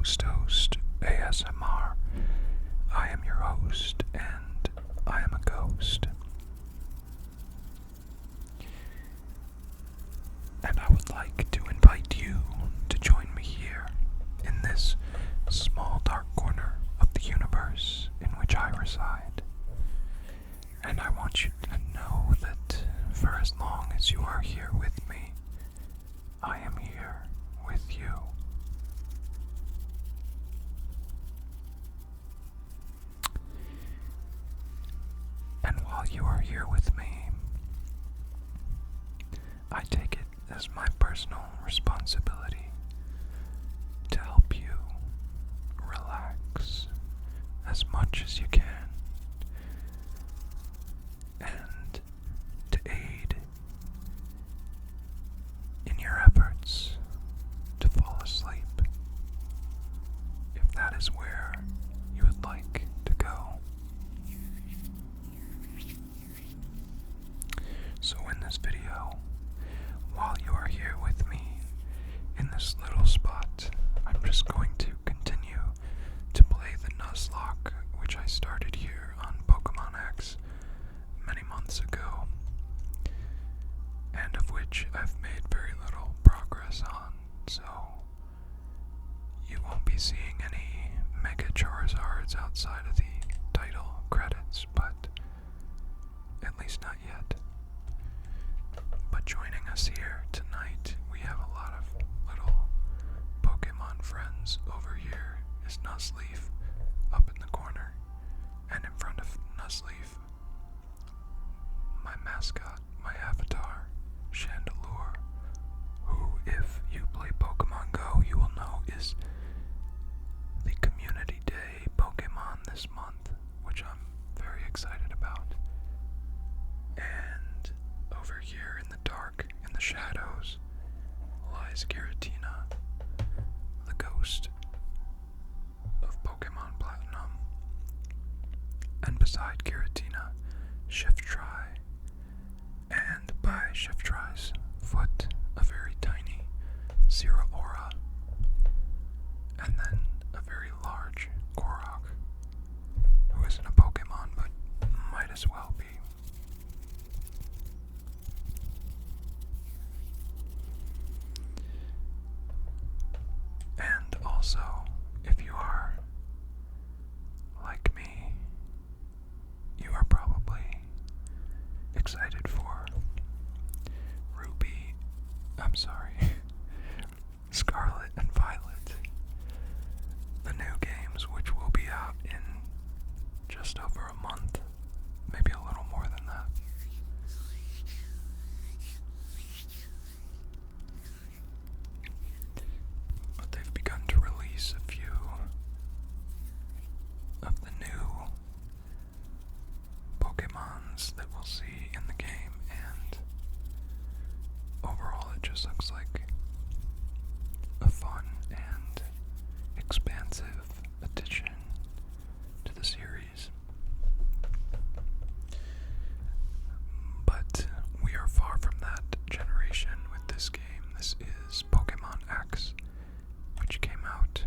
Host ASMR. I am your host, and I am a ghost. And I would like to invite you to join me here in this small dark corner of the universe in which I reside. And I want you to know that for as long as you are here with me, I am here with you. And while you are here with me, I take it as my personal responsibility to help you relax as much as you can and to aid in your efforts to fall asleep, if that is where you would like to go. So in this video, while you are here with me in this little spot, I'm just going to continue to play the nuzlocke, which I started here on Pokemon X many months ago, and of which I've made very little progress on, so you won't be seeing any Mega Charizards outside of the title credits, but at least not yet. But joining us here tonight, we have a lot of little Pokemon friends. Over here is Nuzleaf, up in the corner, and in front of Nuzleaf, my mascot, my avatar, Chandelure, who, if you play Pokemon Go, you will know is the Community Day Pokemon this month, which I'm very excited about. And over here in the dark, in the shadows, lies Giratina, the ghost of Pokemon Platinum. And beside Giratina, Shiftry, and by Shiftry's foot, a very tiny Zeraora, and then a very large Korok, who isn't a Pokemon but might as well be. And also, if you are like me, you are probably excited for Scarlet and Violet, the new games, which will be out in just over a month, maybe a little more than that. But they've begun to release a few of the new Pokemons that we'll see in the game, and overall it just looks like a fun and expansive addition to the series. But we are far from that generation with this game. This is Pokemon X, which came out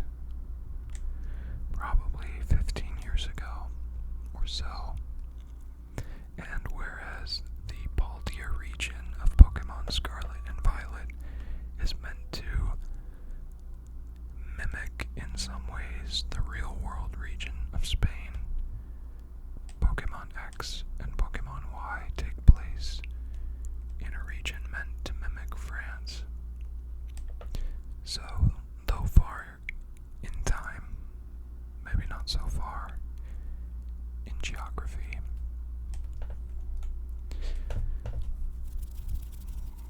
probably 15 years ago or so. And whereas the Paldia region of Pokemon Scarlet and Violet is meant to mimic in some ways the real-world region of Spain, Pokemon X and Pokemon Y take place in a region meant to mimic France. So, though far in time, maybe not so far in geography.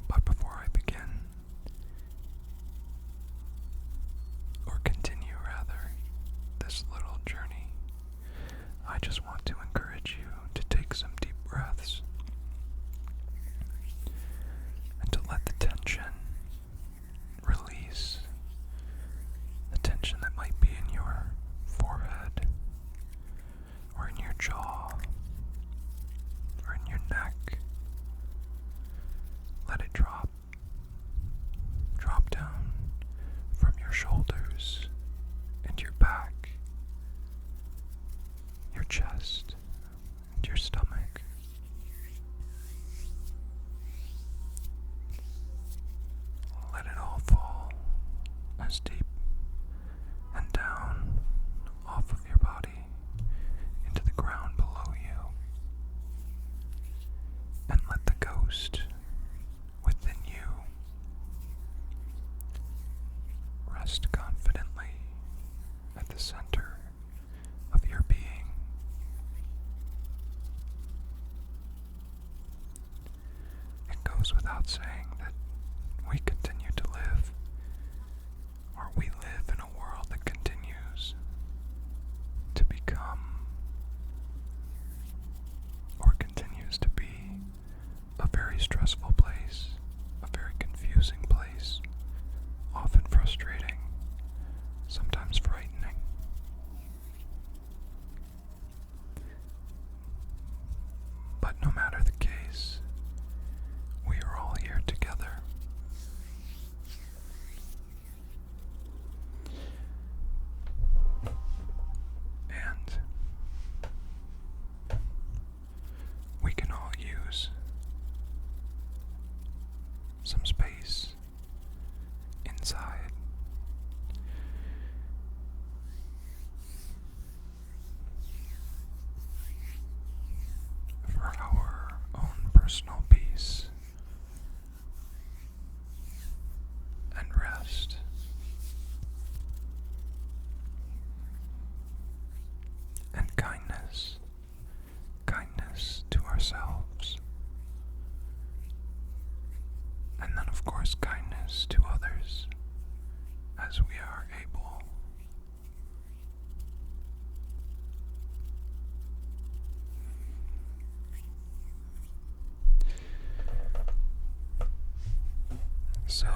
But before I begin, or continue rather, this little journey, I just want to encourage you to take some deep breaths and to let the tension release, the tension that might be in your forehead, chest and your stomach. Let it all fall as deep and down off of your body into the ground below you. And let the ghost within you rest confidently at the center of your being. It goes without saying that we continue to live, or we live in a world that continues to become, or continues to be, a very stressful place, a very confusing place, often frustrating, sometimes frightening. But no matter the case, we are all here together. And we can all use some space inside. For our own personal peace and rest. And kindness to ourselves. And then, of course, kindness to others as we are able. So,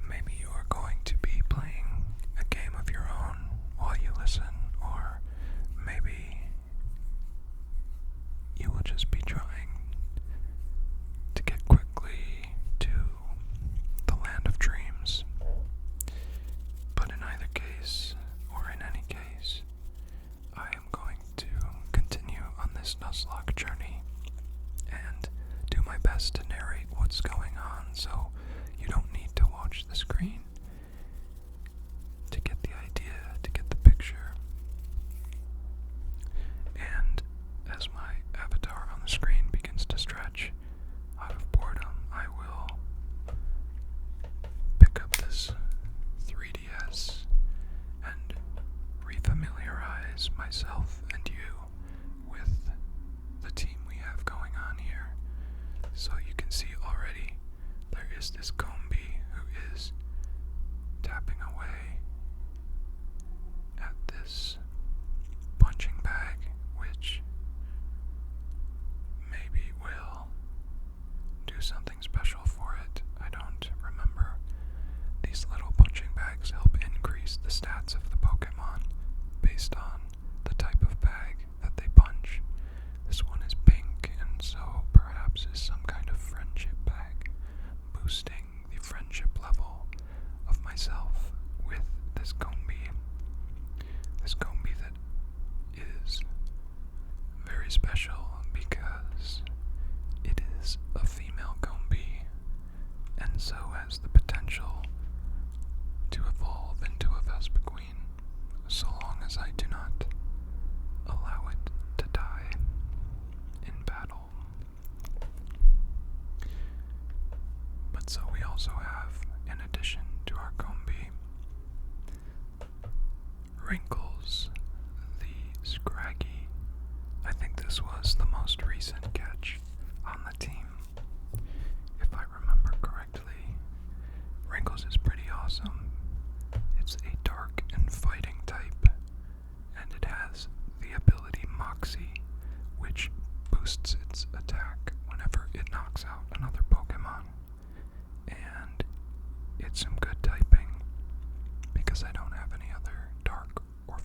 maybe you are going to be playing a game of your own while you listen, or maybe you will just be trying to get quickly to the land of dreams. But in either case, or in any case, I am going to continue on this nuzlocke journey and do my best to narrate what's going on, so you don't need to watch the screen to get the idea, to get the picture. And as my avatar on the screen begins to stretch out of boredom, I will pick up this 3DS and refamiliarize myself and you with the team we have going on here. So you can see already there is this Combi who is tapping away at this punching bag, which maybe will do something special for it. I don't remember. These little punching bags help increase the stats of the Pokemon based on the type of bag that they punch. This one is pink, and so perhaps is some kind of friendship bag, boosting the friendship level of myself with this Combi. This Combi that is very special because it is a female Combi, and so has the potential to evolve into a Vespiquen, so long as I do not allow it to die in battle. But so we also have, in addition to our Combi, Wrinkles, the Scraggy. I think this was the most recent catch on the team, if I remember correctly. Wrinkles is pretty awesome. It's a dark and fighting type, and it has the ability Moxie, which boosts its attack whenever it knocks out another Pokemon. And it's some good typing, because I don't have any other dark or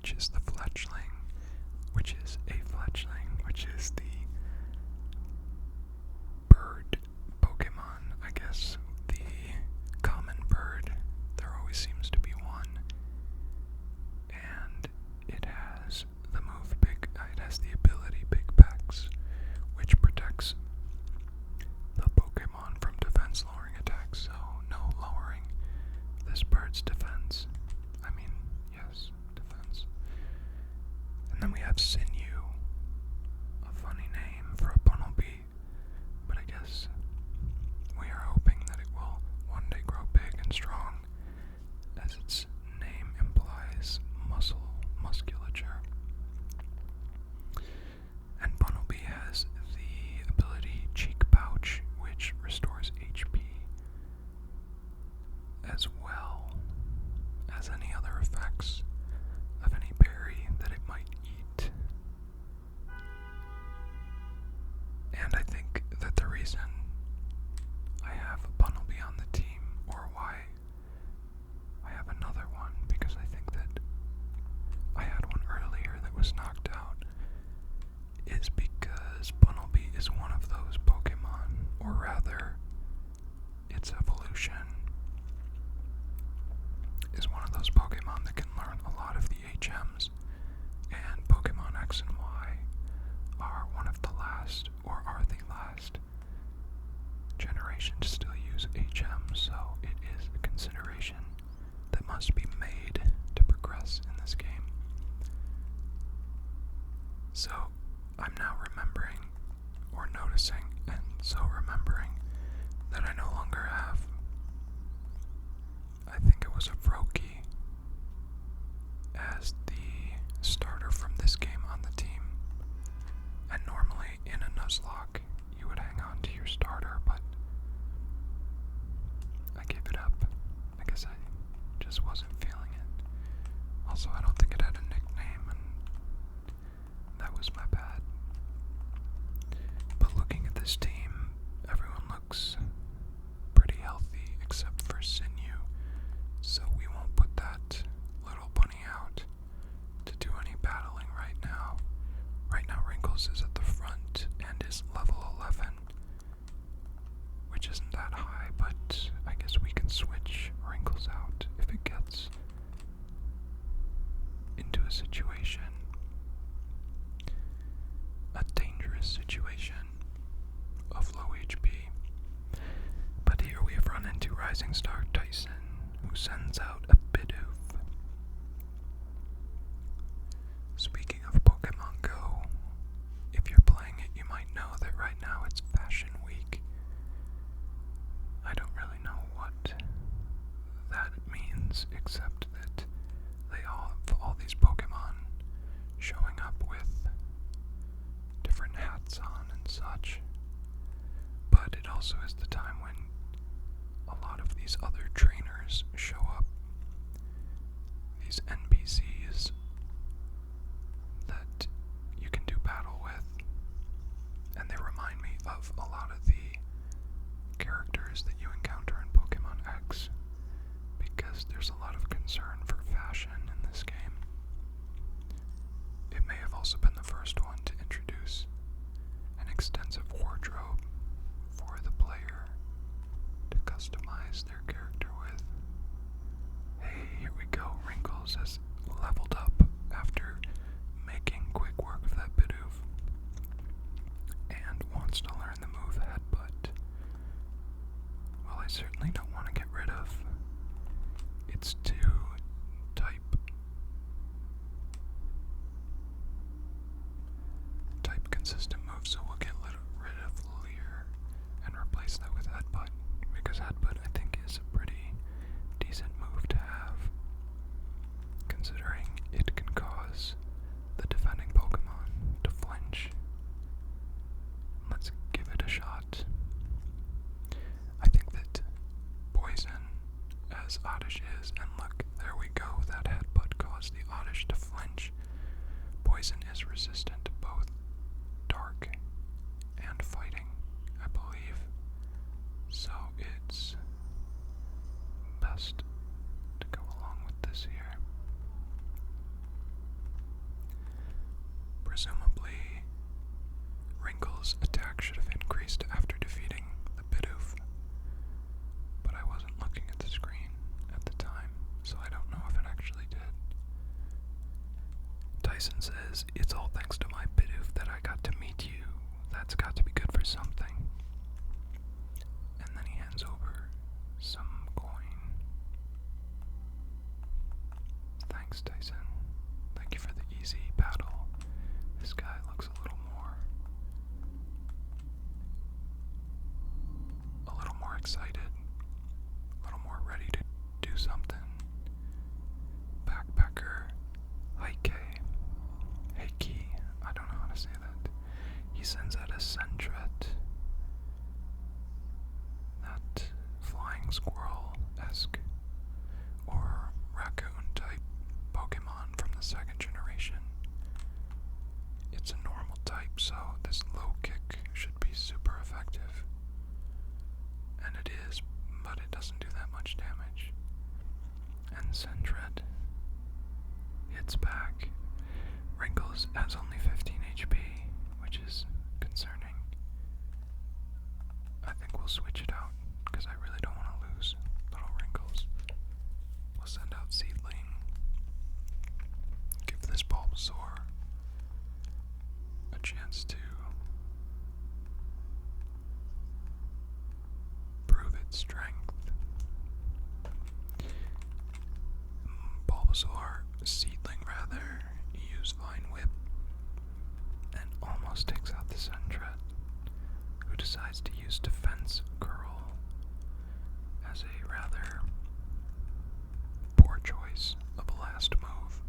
which is the fletchling, which is a fletchling, which is the bird Pokemon, I guess, the common bird. There always seems to be one. And it has the move it has the ability Big Pecs, which protects the Pokemon from defense lowering attacks, so no lowering this bird's defense. I mean, yes, defense. And then we have Sinew, a funny name for a Bunnelby, but I guess we are hoping that it will one day grow big and strong, as its name implies musculature. And Bunnelby has the ability Cheek Pouch, which restores HP, as well as any other effects of any berry that it might eat. And I think that the reason I have a Bunnelby on the team, or why I have another one, because I think that I had one earlier that was knocked out, is because Bunnelby is one of those Pokemon, or rather, its evolution is one of those Pokemon that can learn a lot of the HMs, and Pokemon X and Y are one of the last, or are the last, generation to still use HMs, so it is a consideration that must be made to progress in this game. So, I'm now remembering, or noticing, and so remembering, that I no longer have, I think it was a Froakie, as the starter from this game on the team. And normally in a nuzlocke, you would hang on to your starter, but I gave it up. I guess I just wasn't feeling it. Also, I don't think it had a nickname, and that was my bad. But looking at this team, everyone looks pretty healthy except for Sinew, so we won't put that little bunny out to do any battling right now. Right now Wrinkles is at the front and is level 11, which isn't that high, but I guess we can switch Wrinkles out if it gets into a situation, a dangerous situation of low HP. But here we have run into Rising Star Tyson, who sends out a Bidoof. Speaking of Pokemon Go, if you're playing it, you might know that right now it's Fashion Week. I don't really know what that means, except that they all have all these Pokemon showing up with different hats on and such. But it also is the time when a lot of these other trainers show up, these NPCs that you can do battle with, and they remind me of a lot of the characters that you encounter in Pokemon X, because there's a lot of concern for fashion in this game. It may have also been the first one to introduce an extensive wardrobe for the player to customize their character with. Hey, here we go. Wrinkles has leveled up after making quick work of that Bidoof and wants to learn the move Headbutt. Well, I certainly don't want to get rid of its two type consistent moves, so we'll get rid of Leer and replace that with Headbutt, because Headbutt I think is a pretty decent move to have, considering it can cause the defending Pokemon to flinch. Let's give it a shot. I think that Poison, as Oddish is, and look, there we go, that Headbutt caused the Oddish to flinch. Poison is resistant to both dark and fighting, I believe, so it's best to go along with this here. Tyson says, "It's all thanks to my Bidoof that I got to meet you. That's got to be good for something." And then he hands over some coin. "Thanks, Tyson. Thank you for the easy battle. This guy looks a little more excited, a little more ready to do something." Backpacker Heike, I don't know how to say that. He sends out a Sentret, that flying squirrel-esque or raccoon-type Pokemon from the second generation. It's a normal type, so this low kick should be super effective. And it is, but it doesn't do that much damage. And Sentret hits back. Wrinkles has only 15 HP, which is concerning. I think we'll switch it out, because I really don't want to lose little Wrinkles. We'll send out Seedling. Give this Bulbasaur a chance to prove its strength. Bulbasaur, Seedling rather, use Vine Whip and almost takes out the Sentret, who decides to use Defense Curl as a rather poor choice of a last move.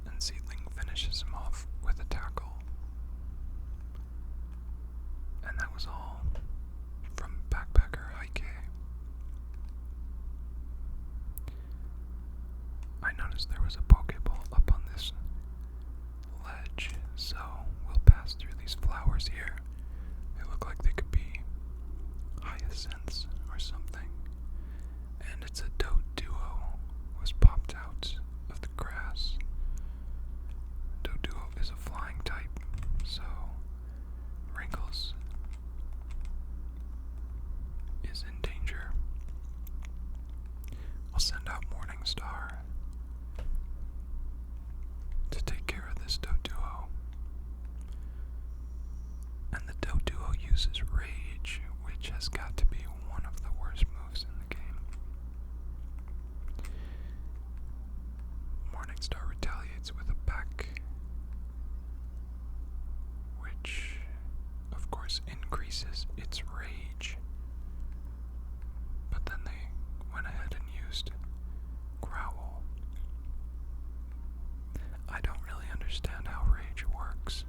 And Seedling finishes him off with a Tackle. And that was all from Backpacker Heike. I noticed there was a Pokeball up on this ledge, so we'll pass through these flowers here. They look like they could be hyacinths or something. And it's a Doduo was popped out of the grass. Doduo is a flying type, so Wrinkles is in danger. I'll send out Morningstar to take care of this Doduo. And the Doduo uses Rage, which has got to be one of the worst moves in the game. Morningstar retaliates with a Peck, which of course increases its rage. But then they went ahead and used Growl. I don't really understand how rage works.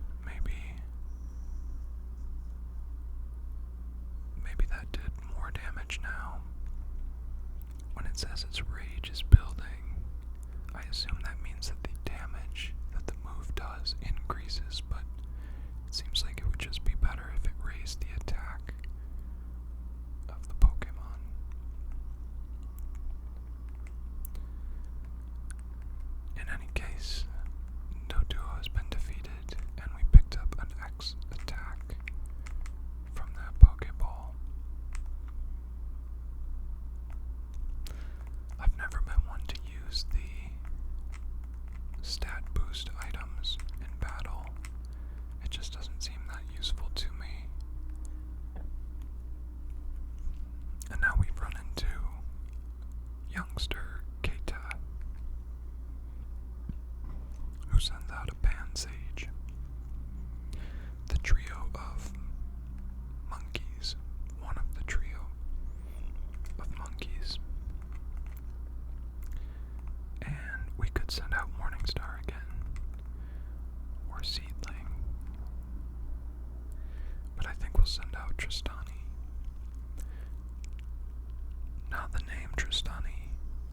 Maybe that did more damage now. When it says its rage is building, I assume that means that the damage that the move does increases, but it seems like it would just be better if it raised the attack of the Pokemon. In any case, Doduo has been defeated, and we picked up an X attack from that Pokeball. I've never been one to use the stat boost items in battle. It just doesn't seem that useful to me. And now we've run into youngster Keita, who sends out a Pansage. The trio of monkeys, one of the trio of monkeys. And we could send out Morningstar again, or Seedling. But I think we'll send out Tristani. Now the name Tristani,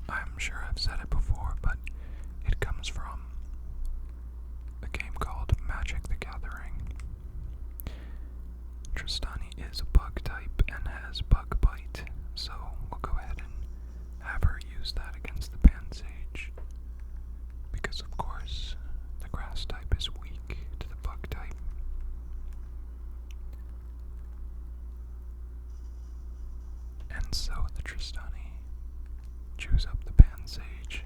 I'm sure I've said it before, but it comes from a game called Magic the Gathering. Tristani is a bug type and has Bug Bite, so we'll go ahead and have her use that against the Pansage, because of course the grass type is weak to the bug type. And so the Tristani chews up the Pansage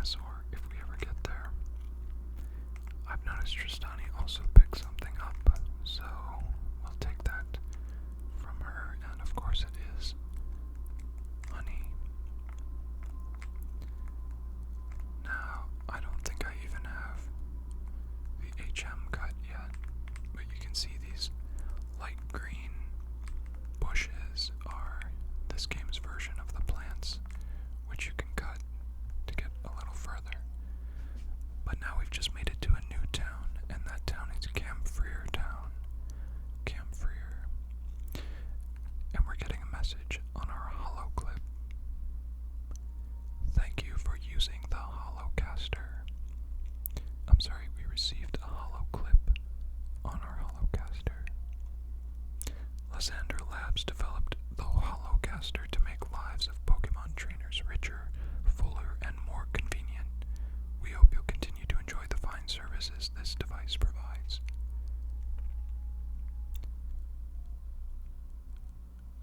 dinosaur if we ever get there. I've noticed Tristani also picked something up, so we'll take that from her, and of course it is honey. Now, I don't think I even have the HM cut yet, but you can see these light green bushes are this game's version of the plants, which you can cut to get a little further. But now we've just made it to a new town, and that town is Camphreer Town. Camphreer. And we're getting a message on our holo clip. Thank you for using the holocaster. I'm sorry, we received a holo clip on our holocaster. Lysander Labs developed the holocaster to make lives of Pokemon trainers richer, fuller, and more convenient. We hope you'll continue to enjoy the fine services this device provides.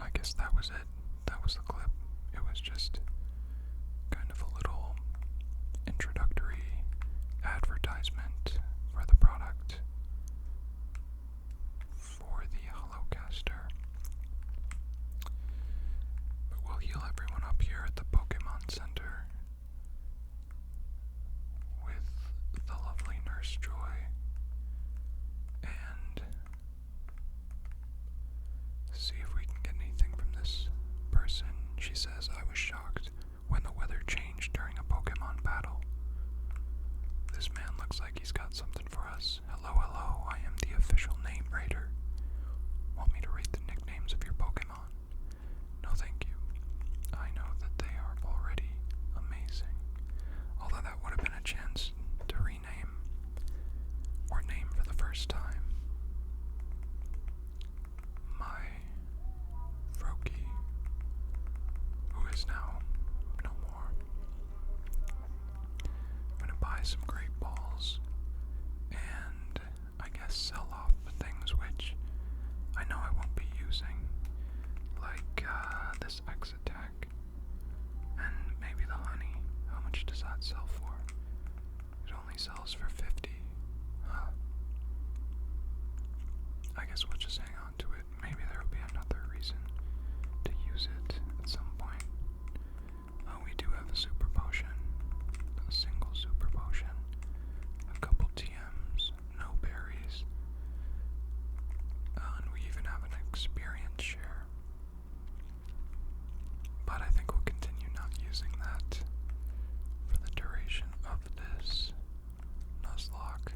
I guess that was it. That was the clip. It was just kind of a little introductory advertisement for the product for the holocaster. But we'll heal everyone up here at the Pokemon Center with the lovely Nurse Joy, and see if we can get anything from this person. She says, I was shocked when the weather changed during a Pokemon battle. This man looks like he's got something for us. Hello, hello, I am the official name raider. Want me to rate the nicknames of your Pokemon? No, thank you. I know that they are already amazing. Although that would have been a chance to rename or name for the first time my Froakie, who is now no more. I'm gonna buy some great balls and I guess sell off the things which I know I won't be using, like this X attack and maybe the honey. How much does that sell for? It only sells for 50. Huh. I guess we'll just hang on to it. Maybe there will be another reason to use it at some point. Oh, we do have a super potion. A single super potion. A couple TMs. No berries. And we even have an experience share. But I think we'll continue not using that for the duration of this nuzlocke.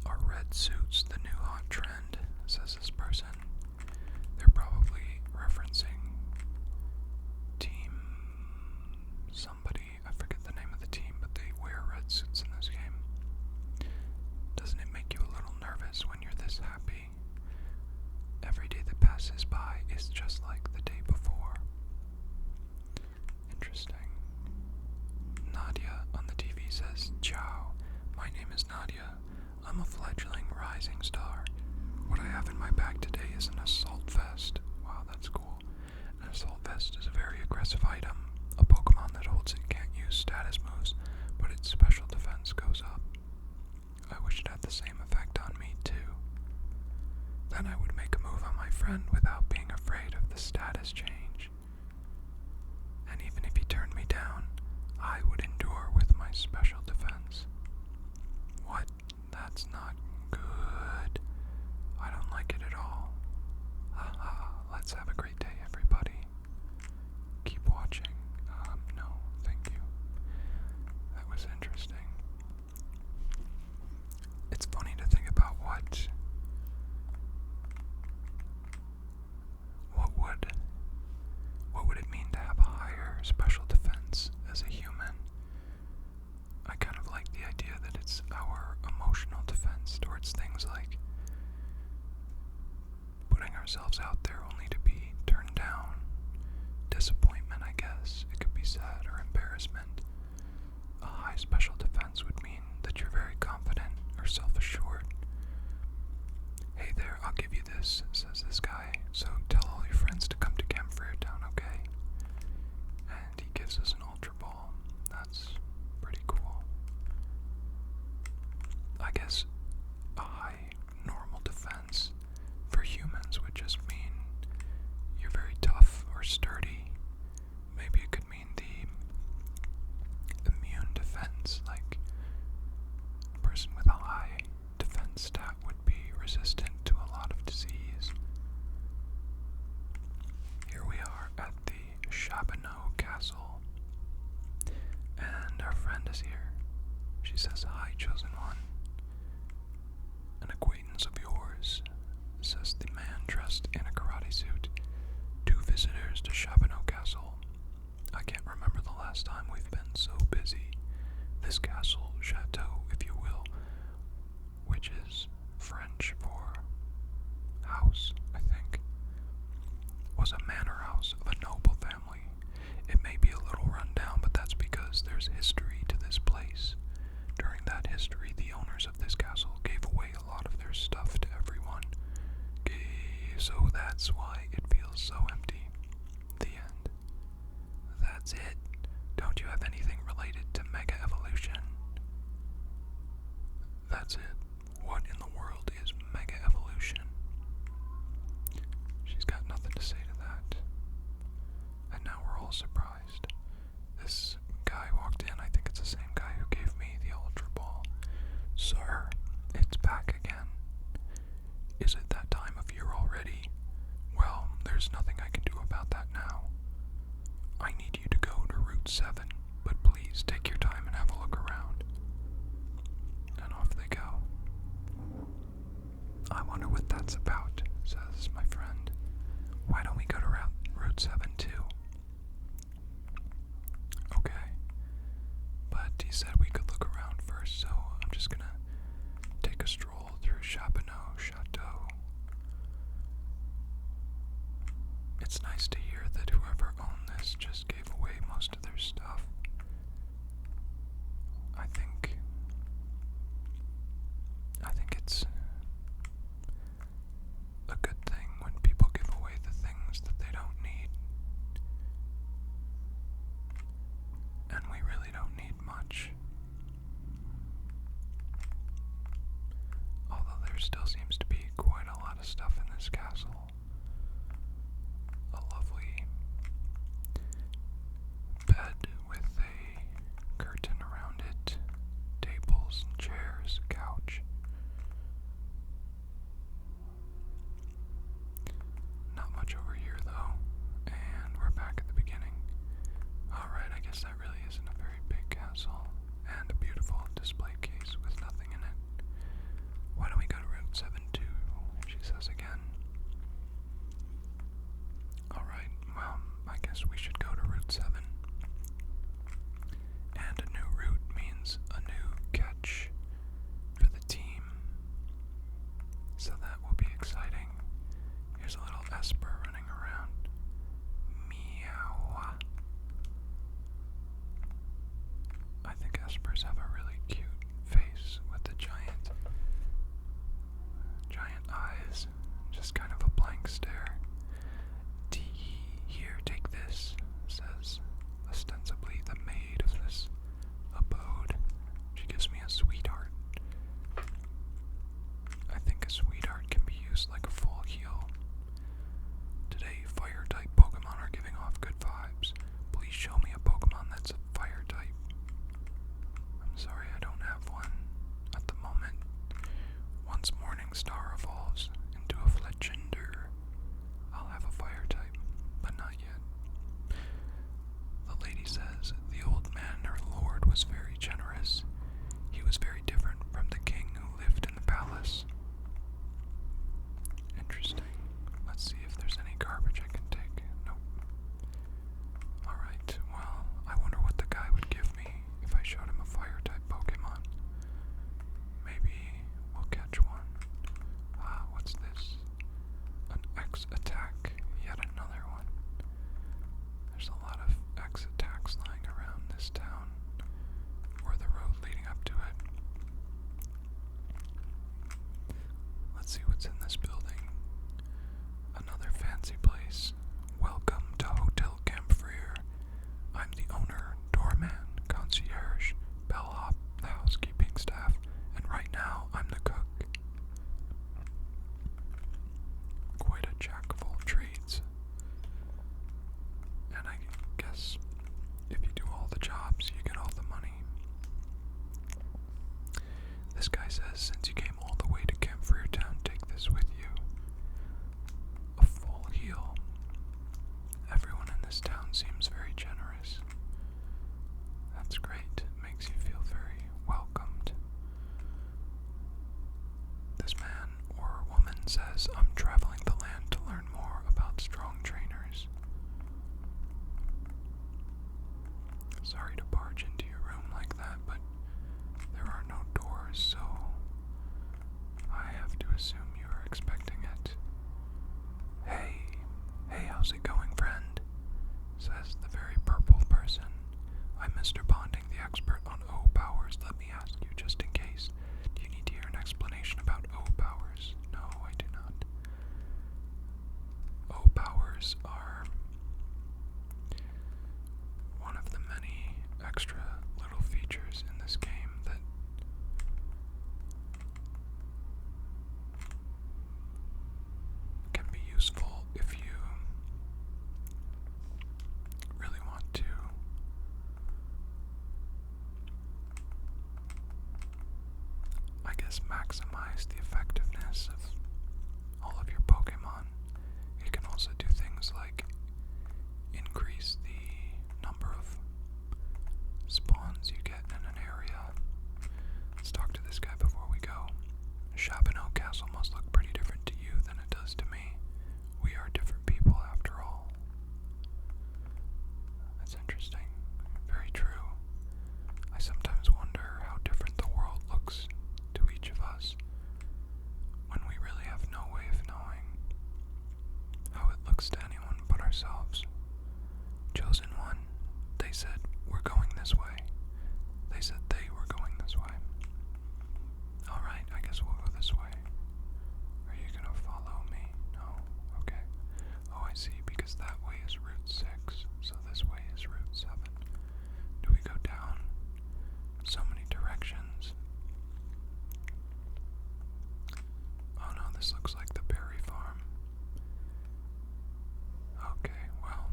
Are red suits the new hot trend, says this person. They're probably referencing team somebody. I forget the name of the team, but they wear red suits in this game. Doesn't it make you a little nervous when you're this happy? Every day that passes by is just like the day before. Interesting. Nadia on the TV says, Ciao, my name is Nadia. I'm a fledgling rising star. What I have in my bag today is an assault vest. Wow, that's cool. An assault vest is a very aggressive item. A Pokemon that holds it can't use status moves, but its special defense goes up. I wish it had the same effect on me, too. Then I would make a move on my friend without being afraid of the status change. And even if he turned me down, I would endure with my special defense. What? That's not good. I don't like it at all. Haha, let's have a great day, everybody. Keep watching. No, thank you. That was interesting. It's funny to think about what would it mean to have a higher special defense as a human? I kind of like the idea that it's our emotional defense towards things like putting ourselves out there only to be turned down. Disappointment, I guess. It could be sad or embarrassment. A high special defense would mean that you're very confident or self-assured. Hey there, I'll give you this, says this guy. So tell all your friends to come to Camphreer Town, okay? And he gives us an Ultra Ball. That's chosen one. An acquaintance of yours, says the man dressed in a karate suit. 2 visitors to Chabanel Castle. I can't remember the last time we've been so busy. This castle, chateau, if you will, which is French for house, I think, was a manor house of a noble family. It may be a little run down, but that's because there's history to this place. During that history, the owners of this castle gave away a lot of their stuff to everyone. So that's why it feels so empty. The end. That's it. Don't you have anything related to Mega Evolution? That's it. What in the world is Mega Evolution? She's got nothing to say to that. And now we're all surprised. This guy walked in. I think it's the same guy who gave me the Ultra Ball. Sir, it's back again. Is it that time of year already? Well, there's nothing I can do about that now. I need you to go to Route 7, but please take your time and have a look around. And off they go. I wonder what that's about, says my friend. Why don't we go to Route 7 too? Okay. But he said we could look around first, so I'm just gonna take a stroll through Chabanel Chateau. It's nice to hear that whoever owned this just gave away most of their stuff. I think it's a good thing when people give away the things that they don't need. And we really don't need much. Although there still seems to be quite a lot of stuff in this castle. A lovely bed with a curtain around it, tables and chairs, a couch. Not much over here though, and we're back at the beginning. Alright, I guess that really isn't a very big castle, and a beautiful display case with nothing in it. Why don't we go to Route 7 too, she says again. Sorry to barge into your room like that, but there are no doors, so I have to assume you are expecting it. Hey, how's it going, friend? Says the very purple person. I'm Mr. Bonding, the expert on O powers. Let me ask you, just in case. Do you need to hear an explanation about O powers? No, I do not. O powers are one of the many extra little features in this game that can be useful if you really want to maximize the effectiveness of all of your Pokemon. It can also do things like increase the number of spawns you get in an area. Let's talk to this guy before we go. Chabonneau Castle must look pretty different to you than it does to me. We are different people after all. That's interesting. Very true. I sometimes wonder how different the world looks to each of us when we really have no way of knowing how it looks to anyone but ourselves. Chosen one, they said we're going this way. They said they were going this way. Alright, I guess we'll go this way. Are you gonna follow me? No? Okay. Oh, I see, because that way is Route 6, so this way is Route 7. Do we go down? So many directions. Oh no, this looks like the berry farm. Okay, well,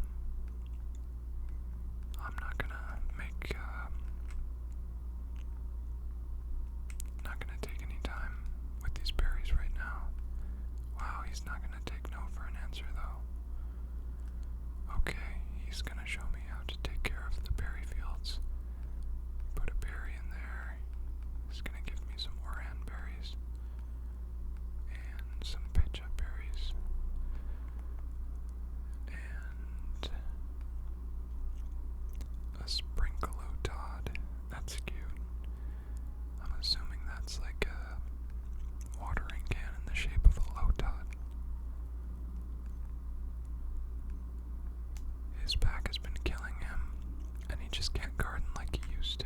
I'm not gonna take any time with these berries right now. Wow, he's not gonna take no for an answer though. Okay, he's gonna show me how to take care of the berry fields. Put a berry in there. He's gonna give me some oran berries and some pecha berries and a sprinkleotod. That's cute. I'm assuming that's like a watering can in the shape of a lotod. His pack has been killing him, and he just can't garden like he used to.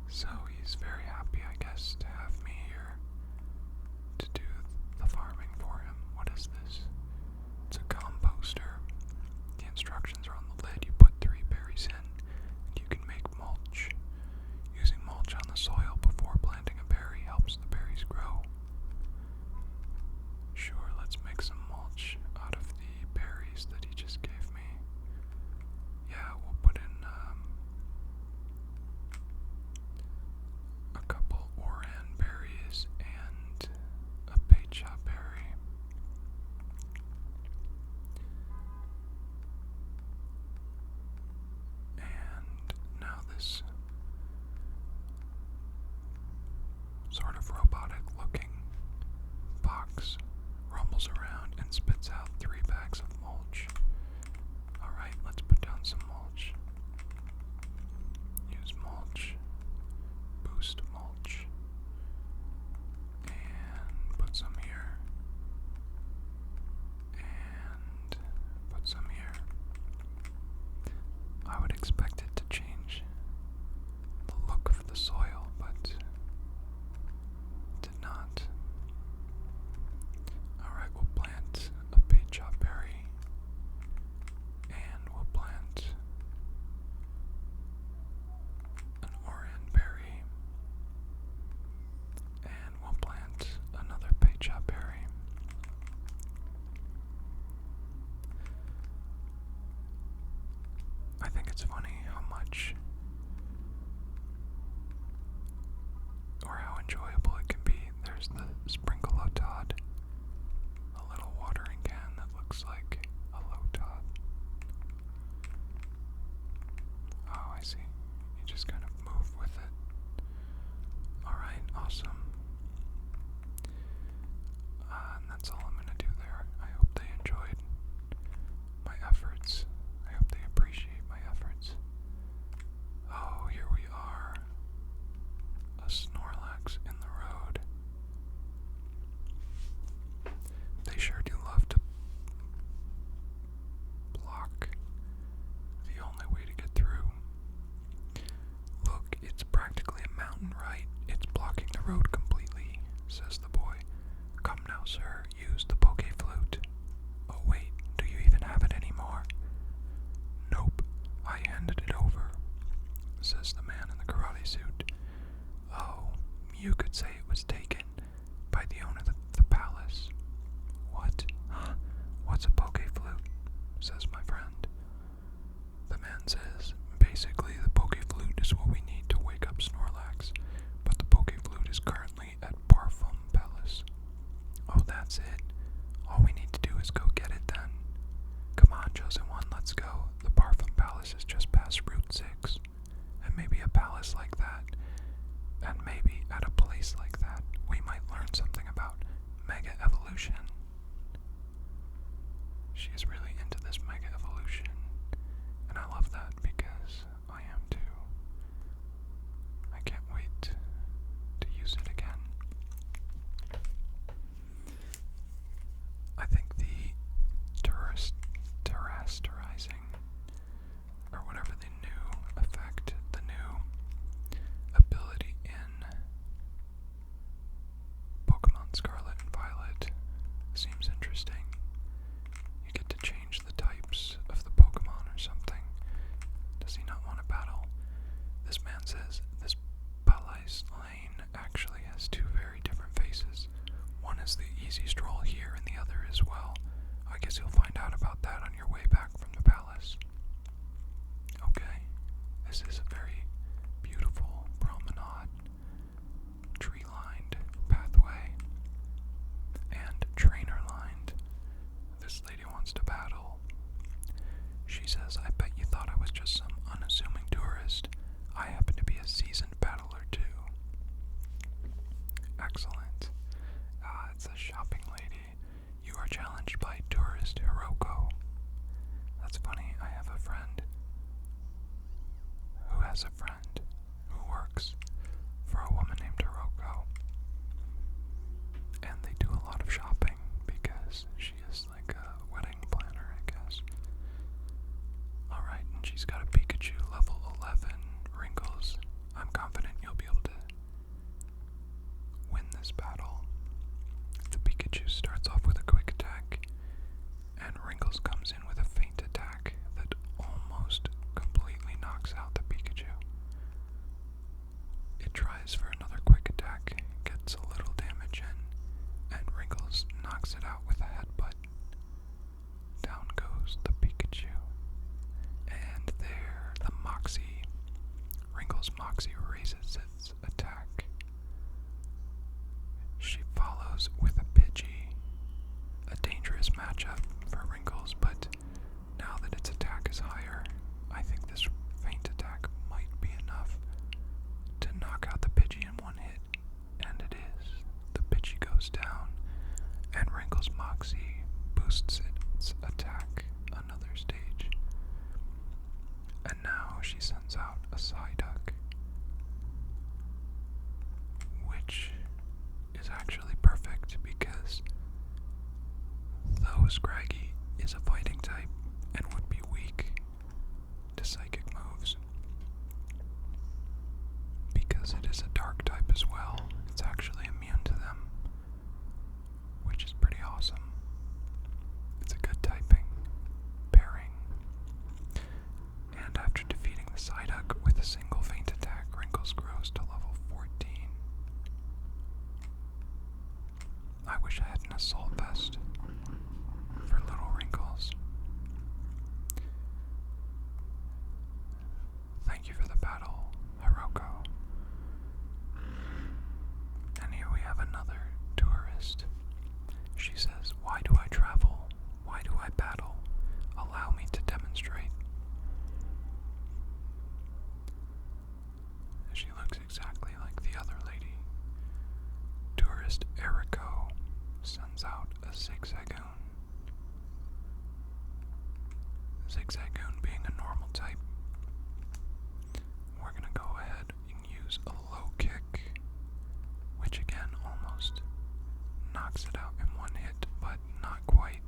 So he's very happy, I guess, to have me here to do the farming for him. What is this? It's a composter. The instructions are on the lid. You put 3 berries in, and you can make mulch. Using mulch on the soil before planting a berry helps the berries grow. Sure, let's make some mulch out of the berries that he just gave me. Yeah, we'll put in a couple oran berries and a pecha berry. And now this sort of robotic looking box rumbles around and spits out 3 bags of mulch. Alright, let's put down some mulch. Use mulch. Boost mulch. And put some here. And put some here. I would expect it to change the look of the soil, but did not. Alright, we'll plant a pecha berry, and we'll plant an oran berry, and we'll plant another pecha berry. I think it's funny how much or how enjoyable it can be. There's the sprinkleotod, a little watering can that looks like a lotod. Oh, I see. You just kind of move with it. Alright, awesome. And that's all I'm gonna do there. I hope they enjoyed my efforts. I hope they appreciate my efforts. button right. It's blocking the road completely, says the boy. Come now, sir, use the poke flute. Oh wait, do you even have it anymore? Nope, I handed it over, says the man in the karate suit. Oh, you could say it was taken by the owner of the palace. What? Huh? What's a poke flute? Says my friend. The man says, basically the poke flute is what we need to wake up Snorlax, but the poke flute is currently at Parfum Palace. Oh, that's it. All we need to do is go get it then. Come on, Chosen One, let's go. The Parfum Palace is just past Route 6. And maybe a palace like that, and maybe at a place like that, we might learn something about Mega Evolution. She is really into this Mega Evolution, and I love that because I am too. I can't wait to use it again. I think the terrestrializing, or whatever the new effect, the new ability in Pokemon Scarlet and Violet seems interesting. You get to change the types of the Pokemon or something. Does he not want to battle? This man says this Palace Lane actually has two very different faces. One is the easy stroll here and the other as well. I guess you'll find out about that on your way back from the palace. Okay, this is a very beautiful promenade, tree-lined pathway, and trainer-lined. This lady wants to battle. She says, I bet you thought I was just some unassuming tourist. I happen to be a seasoned battler too. Excellent. It's a shopping lady. You are challenged by tourist Hiroko. That's funny, I have a friend who has a friend who works for a woman named Hiroko. And they do a lot of shopping because she is like a wedding planner, I guess. Alright, and she's got a Pikachu level 11. Wrinkles, I'm confident you'll be able to win this battle. The Pikachu starts off with a quick attack, and Wrinkles comes in with a feint attack that almost completely knocks out the Pikachu. It tries for another quick attack, gets a little damage in, and Wrinkles knocks it out with a headbutt. Down goes the Pikachu. And there, the Moxie. Wrinkles' Moxie raises its attack. She follows with a Pidgey. A dangerous matchup for Wrinkles, but now that its attack is higher, I think this feint attack might be enough to knock out the Pidgey in one hit. And it is. The Pidgey goes down, and Wrinkles' Moxie boosts its attack another stage. And now she sends out a Psyduck, which is actually perfect because though Scraggy is a fighting type and would be weak to psychic moves, because it is a dark type as well, it's actually immune to them, which is pretty awesome. It's a good typing pairing. And after defeating the Psyduck with a single feint attack, Wrinkles grows to level 14. I wish I had an assault vest for little Wrinkles. Thank you for the battle, Hiroko. And here we have another tourist. She says, why do I travel? Why do I battle? Allow me to demonstrate. She looks exactly like the other lady. Tourist Eriko sends out a Zigzagoon. Zigzagoon being a normal type. We're gonna go ahead and use a low kick, which again almost knocks it out in one hit, but not quite.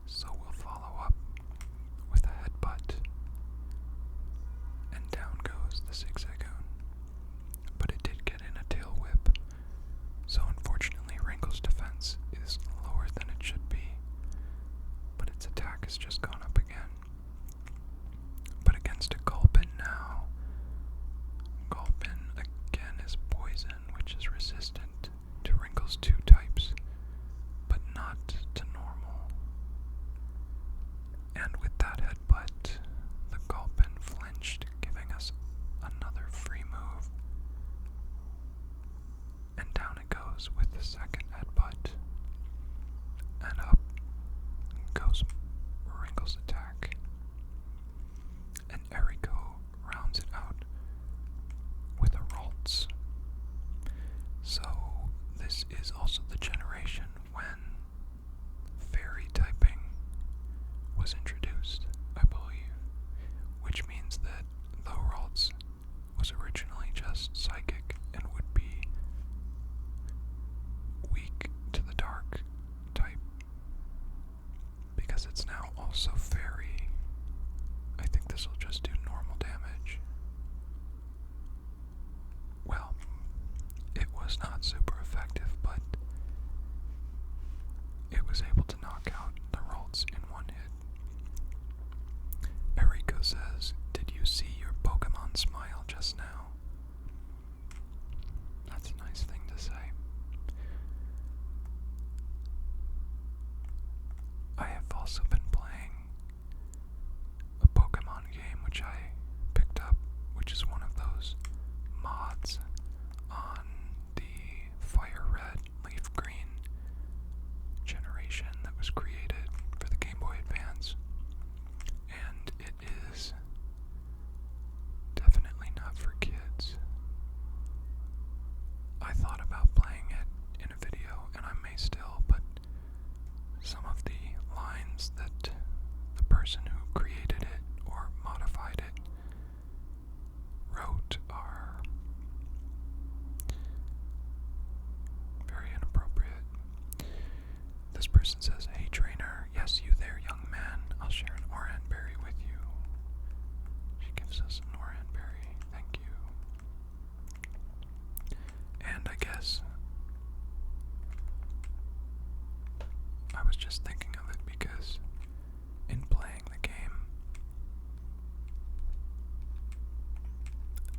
So we'll follow up with a headbutt, and down goes the Zigzagoon. But it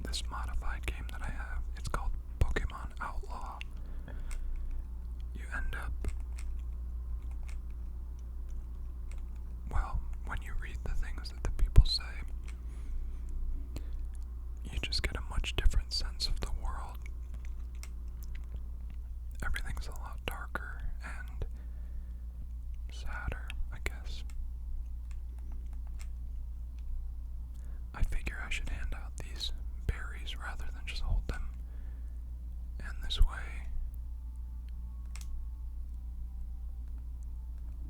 this modified game that I have. It's called Pokemon Outlaw. You end up, well, when you read the things that the people say, you just get a much different sense of the world. Everything's a lot darker and sadder, I guess. I figure I should hand out these berries rather than just hold them. And this way,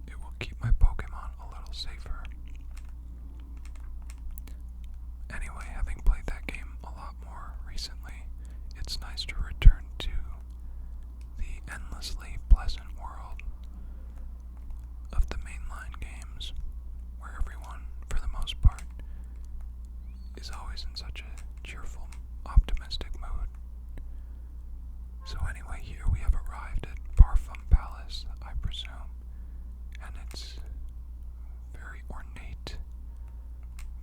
it will keep my Pokemon a little safer. Anyway, having played that game a lot more recently, it's nice to return to the endlessly pleasant world of the mainline games, where everyone, for the most part, is always in such a cheerful, optimistic mood. So anyway, here we have arrived at Parfum Palace, I presume, and it's very ornate,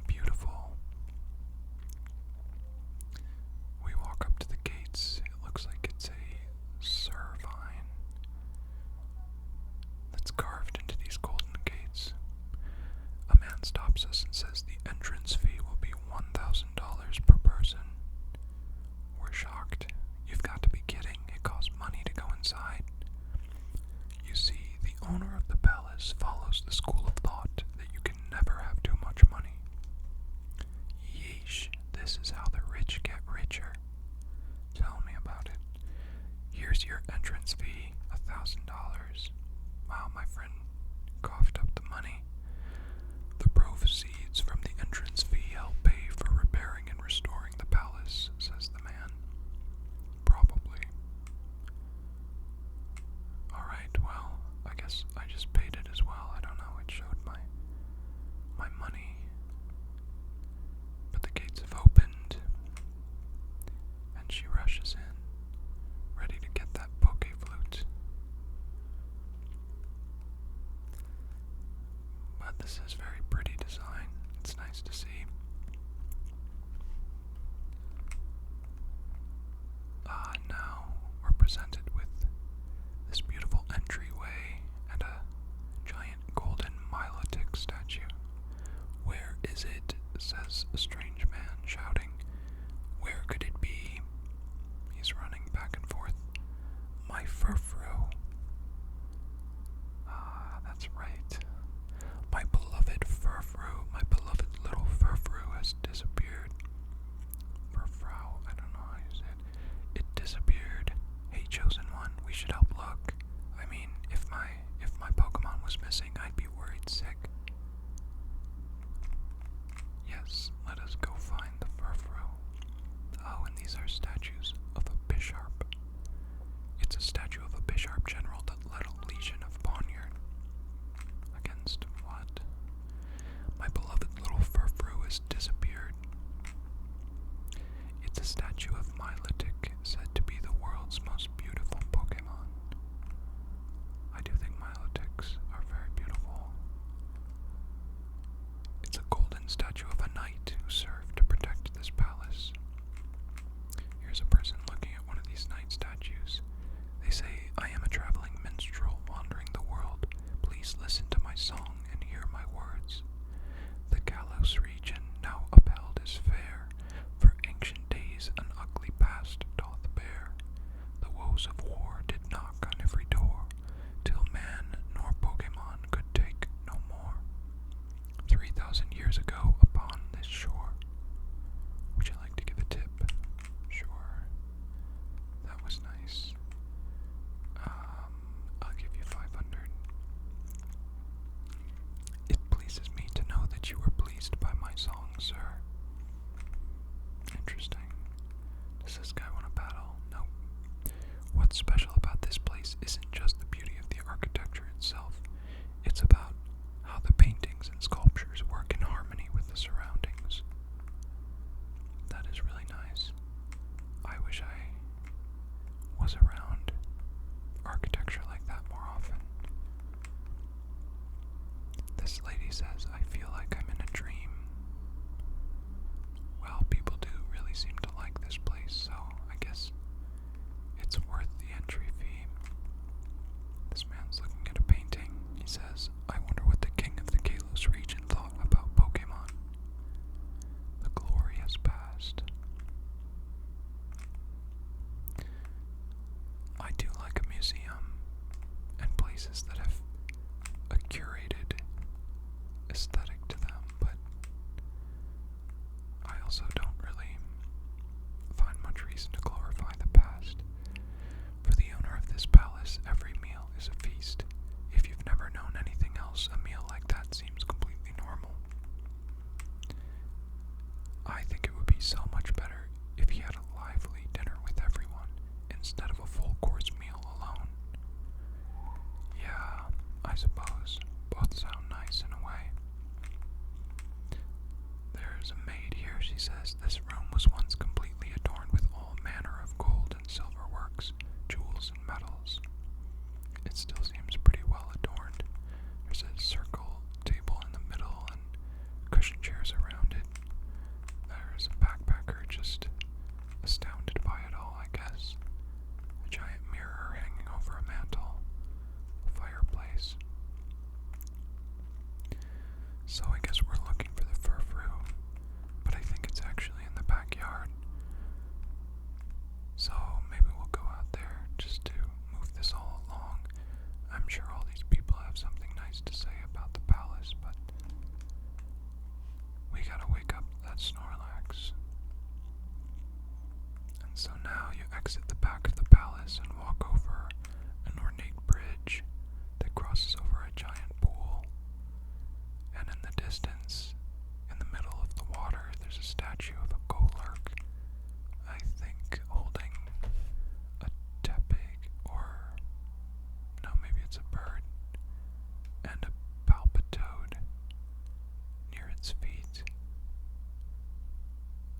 beautiful. We walk up to the gates. It looks like it's a servine that's carved into these golden gates. A man stops us and says the entrance fee will be $1,000 per person. We're shocked. You've got to be kidding. It costs money to go inside. You see, the owner of the palace follows the school of thought that you can never have too much money. Yeesh, this is how the rich get richer. Tell me about it. Here's your entrance fee, $1,000. Wow, my friend coughed up the money. The proceeds from the entrance fee help pay for repairing and restoring the palace, says the man. Probably. Alright, well, I guess I just paid it as well. I don't know, it showed my money. But the gates have opened, and she rushes in, ready to get that poke flute. But this is very pretty design. It's nice to see. Now we're presented with this beautiful entryway and a giant golden Milotic statue. Where is it? Says a strange man, shouting. Where could it be? He's running back and forth. My Furfrou. That's right. My beloved Furfrou, my beloved little Furfrou has disappeared. Furfrou, I don't know how you say it. It disappeared. Hey, chosen one, we should help look. I mean, if my Pokemon was missing, I'd be worried sick. Yes, let us go find the Furfrou. Oh, and these are statues of a Bisharp. It's a statue of a also don't really find much reason to glorify the past. For the owner of this palace, every meal is a feast. If you've never known anything else, a meal like that seems completely normal. I think it would be so much better if he had a lively dinner with everyone, instead of a full-course meal alone. Yeah, I suppose. Both sound nice in a way. There's a maid here, she says. This room was once completely adorned with all manner of gold and silver works, jewels and metals. It still seems pretty well adorned. There's a circle table in the middle and cushion chairs around it. There's a backpacker just astounded by it all, I guess. A giant mirror hanging over a mantel. A fireplace. So I guess we're looking for the Furfrou, but I think it's actually in the backyard. So maybe we'll go out there just to move this all along. I'm sure all these people have something nice to say about the palace, but we gotta wake up that Snorlax. And so now you exit the back of the palace and walk over an ornate bridge that crosses over a giant pool. And in the distance, in the middle of the water, there's a statue of a Golurk, I think holding a tepig, or no, maybe it's a bird, and a palpitoad near its feet.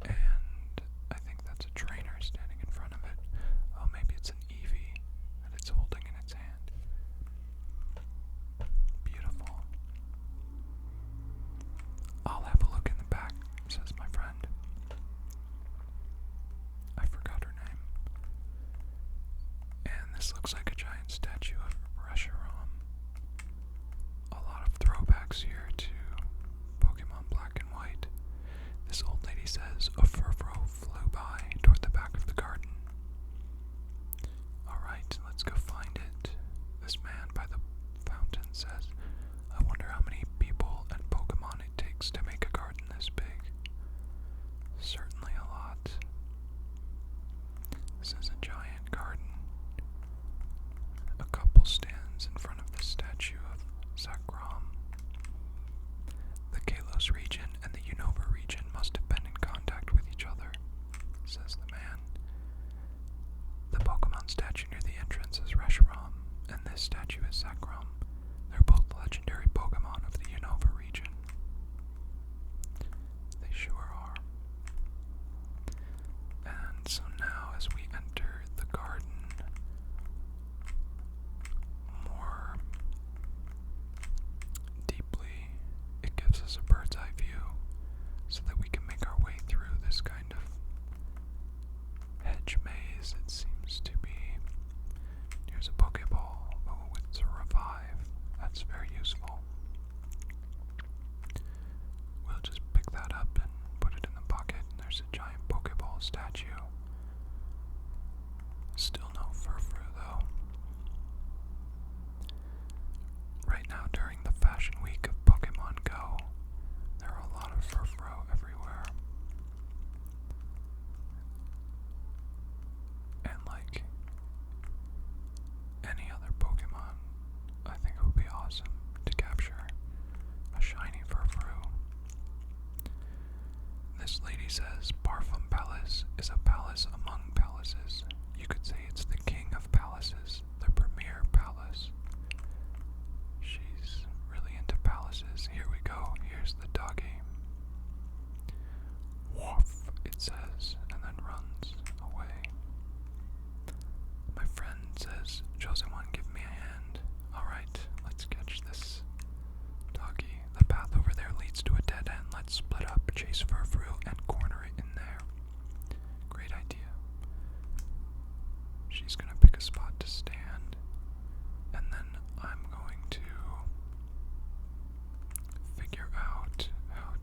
And I think that's a trainer standing in front of it. Oh, maybe it's an Eevee that it's holding in its hand. Beautiful. I'll have a look in the back, says my friend. I forgot her name. And this looks like a giant statue of Reshiram. A lot of throwbacks here to Pokemon Black and White. This old lady says a Furfrou flew by toward the back of the garden. Alright, let's go find it. This man by the fountain says, I wonder how many people and Pokemon it takes to make a garden this big. Certainly a lot. This is a giant garden. A couple stands in front of the statue of Zekrom. The Kalos region and the Unova region must have been in contact with each other, says the man. The Pokemon statue near the entrance is Reshiram, and this statue is Zekrom. They're both legendary Pokemon of the Unova region. They sure are. And so now, as we enter the garden, more deeply, it gives us a bird's eye view so that we can make our way through this kind of hedge maze, it seems to be. Here's a Pokeball with a revive. That's very useful. We'll just pick that up and put it in the bucket. There's a giant Pokeball statue. Still no Furfrou though. Right now during the Fashion Week of Pokemon Go, there are a lot of Furfrou everywhere. And like any other Pokemon, I think it would be awesome to capture a shiny Furfrou. This lady says Parfum Palace is a palace among palaces. You could say it's the king of palaces, the premier palace. She's really into palaces. Here we go. Here's the doggy. Woof, it says, and then runs away. My friend says, Chosen One, give me a hand. Alright, let's catch this doggy. The path over there leads to a dead end. Let's split up, chase Furfrou, and corner it in there. Great idea. She's gonna pick a spot to stand, and then I'm going to figure out how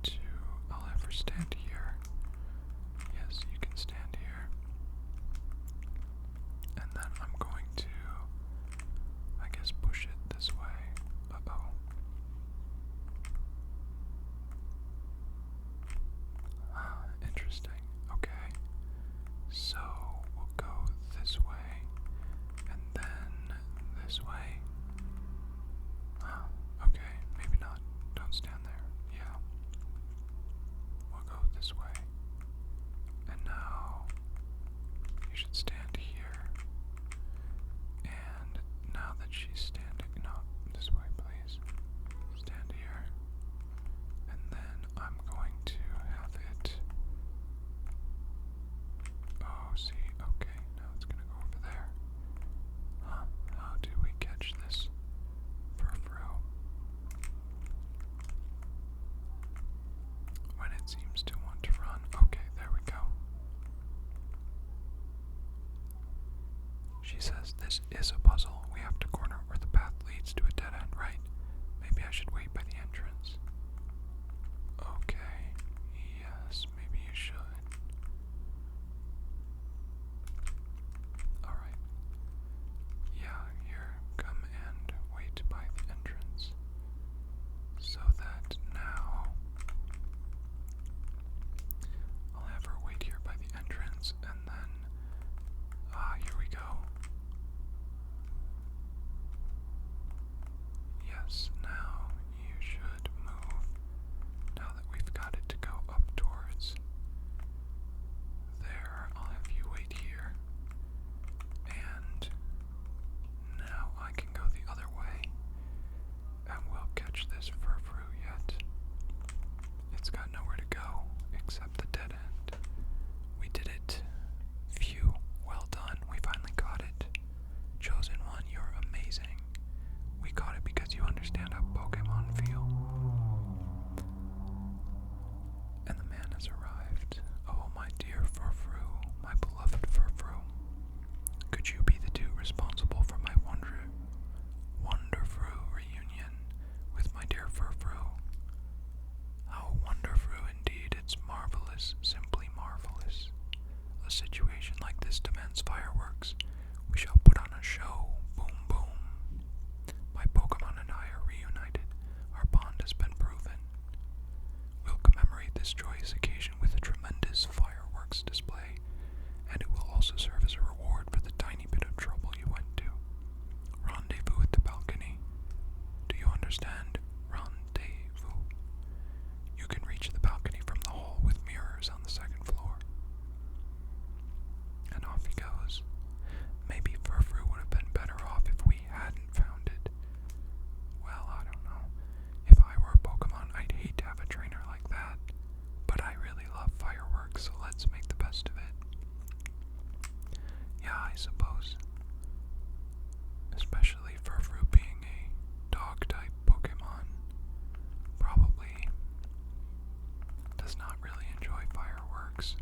this way. And now you should stand here. And now that she's standing, no, this way, please. Stand here. And then I'm going to have it. Oh, see, okay, now it's gonna go over there. Huh? How do we catch this Furfrou? When it seems to want to run. Okay, there we go. She says this is a puzzle. We have to corner where the path leads to a dead end, right? Maybe I should wait by the entrance. Okay, yes, maybe you should. Alright. Yeah, here, come and wait by the entrance. So that now I'll have her wait here by the entrance, and then, here we go. Yes, now you should move. Now that we've got it to go up towards there, I'll have you wait here. And now I can go the other way, and we'll catch this Furfrou yet. It's got nowhere to go except the dead end. We did it. Phew, well done. We finally got it. Chosen one, you're amazing. We got it because you understand how Pokemon feel. And the man has arrived. Oh, my dear Furfrou, my beloved Furfrou. Could you be the two responsible for my wonderful reunion with my dear Furfrou? How wonderful indeed, it's marvelous, simply marvelous. A situation like this demands fireworks. We shall put on a show. Boom, boom. My Pokemon and I are reunited. Our bond has been proven. We'll commemorate this joyous occasion with a tremendous fireworks display, and it will also serve as a reward for the tiny bit of trouble you went to. Rendezvous at the balcony. Do you understand? Rendezvous. You can reach the balcony from the hall with mirrors on the second floor. And off he goes. Maybe Furfrou would have been better off if we hadn't found it. Well, I don't know. If I were a Pokemon, I'd hate to have a trainer like that. But I really love fireworks, so let's make the best of it. Yeah, I suppose. Especially Furfrou being a dog-type Pokemon. Probably does not really enjoy fireworks.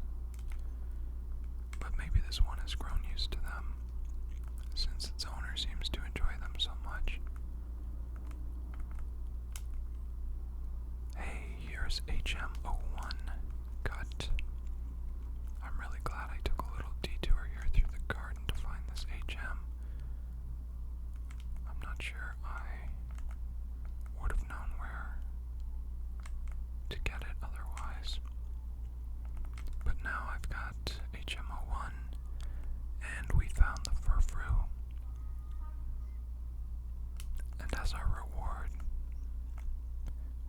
But maybe this one has grown used to them, since its owner seems to enjoy them so much. Hey, here's HM01. Cut. I'm really glad I took a little detour here through the garden to find this HM. I'm not sure I would have known where to get it otherwise. But now I've got HM01, and we found the Furfrou. And as our reward,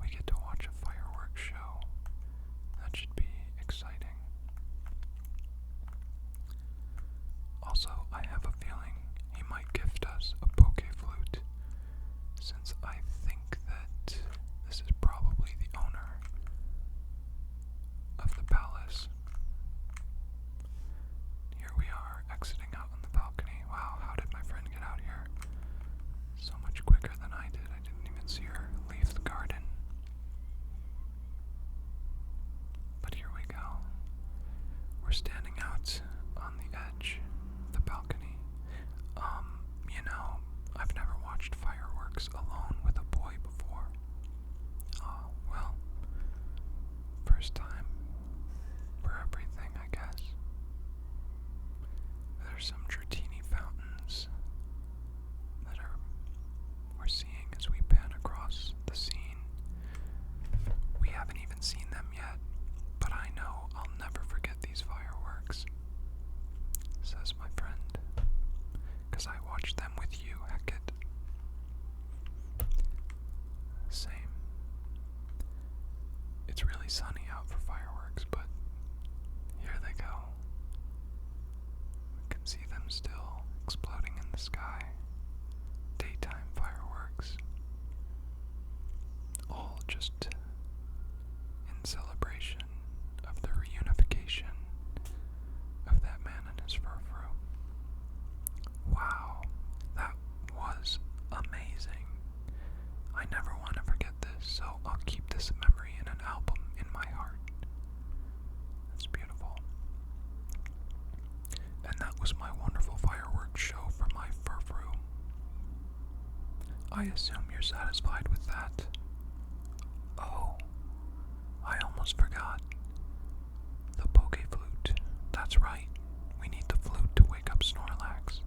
we get to watch a fireworks show. That should be exciting. Also, I have a feeling he might gift us a Poke Flute, since I think that this is probably the owner of the palace. Here we are, exiting out on the balcony. Wow, how did my friend get out here? So much quicker than I did. I didn't even see her leave the garden. But here we go. We're standing out on the edge of the balcony. I've never watched fireworks alone with a boy before. Oh, well, first time for everything, I guess. There's some Dratini fountains that we're seeing as we pan across I assume you're satisfied with that. Oh, I almost forgot. The poke flute. That's right. We need the flute to wake up Snorlax.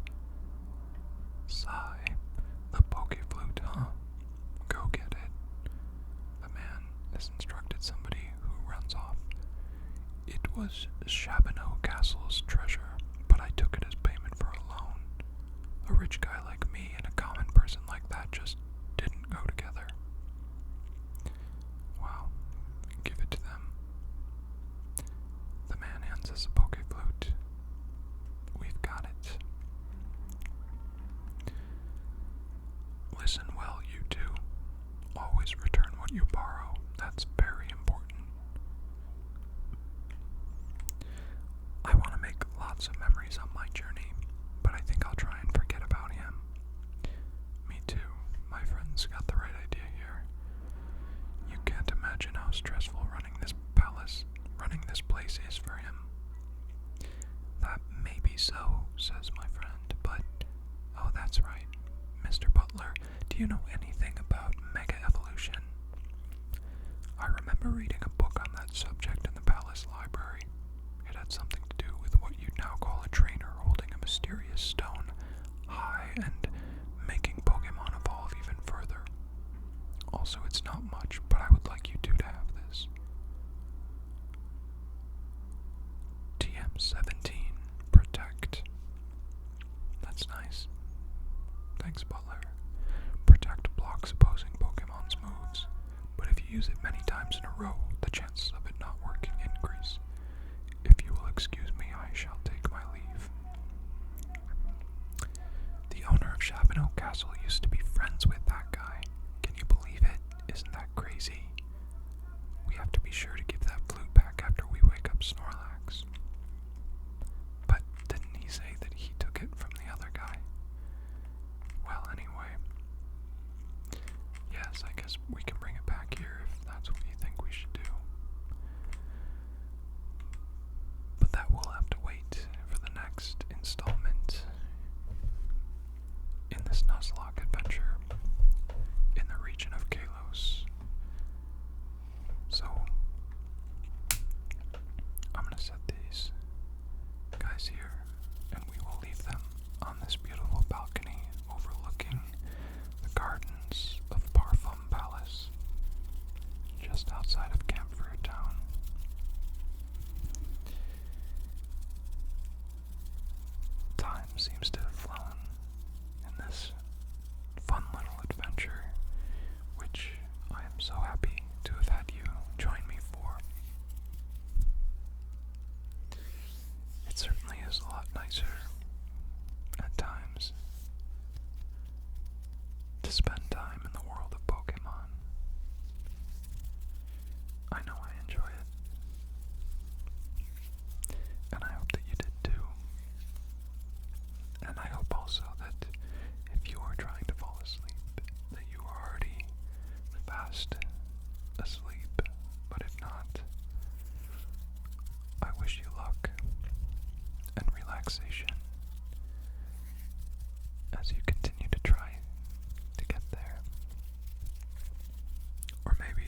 Sigh. The poke flute, huh? Go get it. The man has instructed somebody who runs off. It was Chabonneau Castle's treasure, but I took it as payment for a loan. A rich guy like me and a common person like that just didn't go together. Wow. Give it to them. The man hands us a poke flute. We've got it. Listen well, you two. Always return what you borrow. That's very important. I want to make lots of memories on my journey, but I think I'll try and forget about him. Me too. My friend's got the right idea here. You can't imagine how stressful running this place is for him. That may be so, says my friend, but, oh, that's right. Mr. Butler, do you know anything about mega evolution? I remember reading a book on that subject in the palace library. It had something to do with what you'd now call a trainer holding a mysterious stone high and making Pokemon evolve even further. Also, it's not much, but I would like you two to have this. TM17, Protect. That's nice. Thanks, Butler. Protect blocks opposing Pokemon's moves, but if you use it many times in a row, the chances of it not working increase. If you will excuse me, I shall take my leave. The owner of Chabonneau Castle used to be friends with that guy. Can you believe it? Isn't that crazy? We have to be sure to give that flute back after we wake up Snorlax. But didn't he say that he took it from the other guy? Well, anyway. Yes, I guess we can bring it back here if that's what you think we should do. But that will have to wait for the next installment in this Nuzlocke adventure in the region of Kalos. So, I'm going to set these guys here, and we will leave them on this beautiful balcony overlooking the gardens of Parfum Palace, just outside of Camphor Town. Time seems to have flown in this fun little adventure, which I am so happy to have had you join me for. It certainly is a lot nicer at times to spend time in the world of Pokemon. I know I enjoy it, and I hope that you did too. And I hope also that if you are trying to fall asleep, that you are already fast asleep. But if not, I wish you luck and relaxation as you continue to try to get there. Or maybe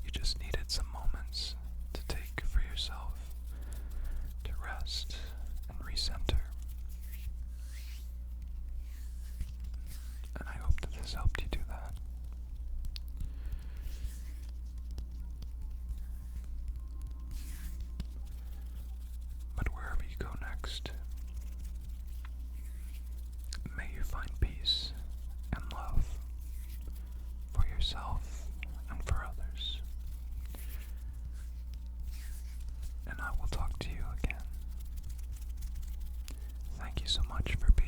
you just needed some moments to take for yourself to rest and recenter. And I hope that this helped you do that. But wherever you go next, may you find peace and love for yourself and for others. And I will talk to you again. Thank you so much for being